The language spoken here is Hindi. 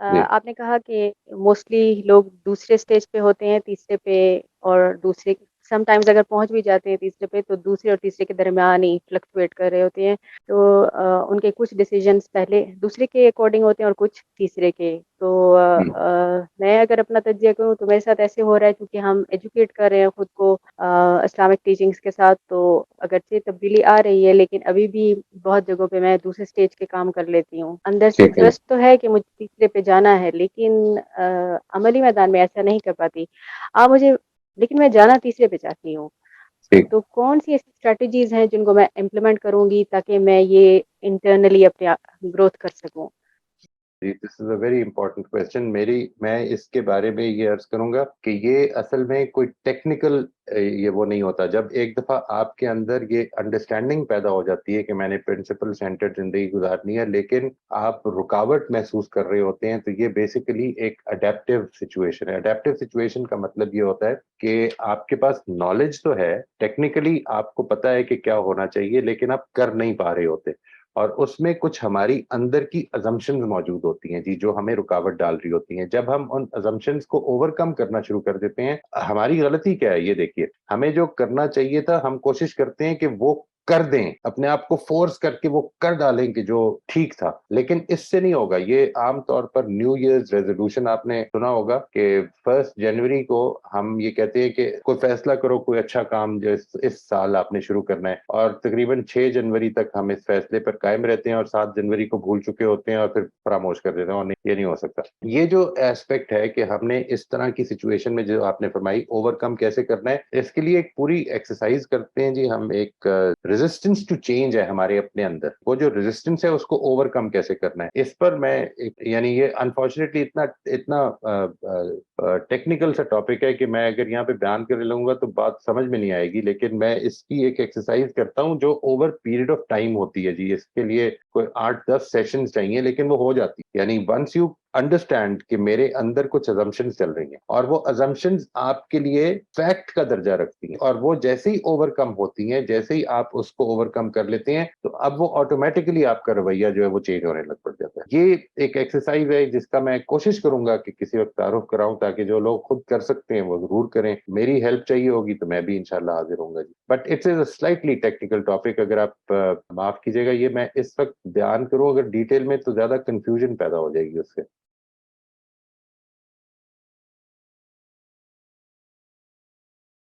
जी, आपने कहा कि मोस्टली लोग दूसरे स्टेज पे होते हैं, तीसरे पे और दूसरे समटाइम्स अगर पहुँच भी जाते हैं तीसरे पे, तो दूसरे और तीसरे के दरमियान ही फ्लक्चुएट कर रहे होते हैं। तो उनके कुछ डिसीजंस पहले दूसरे के अकॉर्डिंग होते हैं और कुछ तीसरे के। तो जी, मैं अगर अपना तज्ज़िया करूँ तो मेरे साथ ऐसे हो रहा है क्योंकि हम एजुकेट कर रहे हैं खुद को इस्लामिक टीचिंग्स के साथ, तो अगरचे तब्दीली आ रही है, लेकिन अभी भी बहुत जगहों पे मैं दूसरे स्टेज के काम कर लेती हूँ। अंदर से ठीक है, इंटरेस्ट तो है कि मुझे तीसरे पे जाना है, लेकिन अमली मैदान में ऐसा नहीं कर पाती। आप मुझे लेकिन मैं जाना तीसरे पे चाहती हूँ। ठीक। तो कौन-सी ऐसी स्ट्रैटेजीज़ हैं जिनको मैं इम्प्लीमेंट करूँगी ताकि मैं ये इंटरनली अपने ग्रोथ कर सकूँ? जी, this is a very important question. मैं इसके बारे में ये अर्ज़ करूँगा कि ये असल में कोई टेक्निकल ये वो नहीं होता। जब एक दफ़ा आपके अंदर ये अंडरस्टैंडिंग पैदा हो जाती है कि मैंने प्रिंसिपल सेंटर्ड ज़िंदगी गुज़ारनी है, लेकिन आप रुकावट महसूस कर रहे होते हैं, तो ये बेसिकली एक अडैप्टिव सिचुएशन है। अडैप्टिव सिचुएशन का मतलब ये होता है कि आपके पास नॉलेज तो है, टेक्निकली आपको पता है कि क्या होना चाहिए, लेकिन आप कर नहीं पा रहे होते। और उसमें कुछ हमारी अंदर की असम्पशन्स मौजूद होती हैं जी, जो हमें रुकावट डाल रही होती हैं। जब हम उन असम्पशन्स को ओवरकम करना शुरू कर देते हैं, हमारी गलती क्या है ये देखिए, हमें जो करना चाहिए था हम कोशिश करते हैं कि वो कर दें, अपने आप को फ़ोर्स करके वो कर डालें कि जो ठीक था। लेकिन इससे नहीं होगा, ये आम तौर पर न्यू ईयर्स रेज़ोल्यूशन आपने सुना होगा कि 1 जनवरी को हम ये कहते हैं कि कोई फ़ैसला करो, कोई अच्छा काम जो इस साल आपने शुरू करना है, और तकरीबन 6 जनवरी तक हम इस फ़ैसले पर कायम रहते हैं और 7 जनवरी को भूल चुके होते हैं और फिर फ़रामोश कर देते हैं और नहीं, ये नहीं हो सकता। ये जो एस्पेक्ट है कि हमने इस तरह की सिचुएशन में जो आपने फरमाई ओवरकम कैसे करना है, इसके लिए एक पूरी एक्सरसाइज़ करते हैं जी हम। एक रेजिस्टेंस टू चेंज है हमारे अपने अंदर। वो जो रेजिस्टेंस है उसको ओवरकम कैसे करना है? इस पर मैं एक यानी ये अनफॉर्चुनेटली इतना इतना टेक्निकल सा टॉपिक है कि मैं अगर यहाँ पे बयान करने लगूँगा तो बात समझ में नहीं आएगी, लेकिन मैं इसकी एक एक्सरसाइज़ करता हूँ जो ओवर पीरियड ऑफ टाइम होती है जी। इसके लिए कोई 8-10 सेशंस चाहिए, लेकिन वो हो जाती है। यानी वन्स यू अंडरस्टैंड कि मेरे अंदर कुछ असम्पशन्स चल रही हैं और वो असम्पशन्स आपके लिए फैक्ट का दर्जा रखती हैं, और वो जैसे ही ओवरकम होती हैं, जैसे ही आप उसको ओवरकम कर लेते हैं, तो अब वो ऑटोमैटिकली आपका रवैया जो है वो चेंज होने लग पड़ जाता है। ये एक एक्सरसाइज़ है जिसका मैं कोशिश करूँगा कि किसी वक़्त तारुफ़ कराऊँ, ताकि जो लोग खुद कर सकते हैं वो ज़रूर करें। मेरी हेल्प चाहिए होगी तो मैं भी इंशाअल्लाह हाज़िर होऊँगा जी। But it's is a slightly technical topic. अगर आप माफ़ कीजिएगा, ये मैं इस वक़्त बयान करूँ अगर डिटेल में तो ज़्यादा कन्फ्यूजन पैदा हो जाएगी उससे।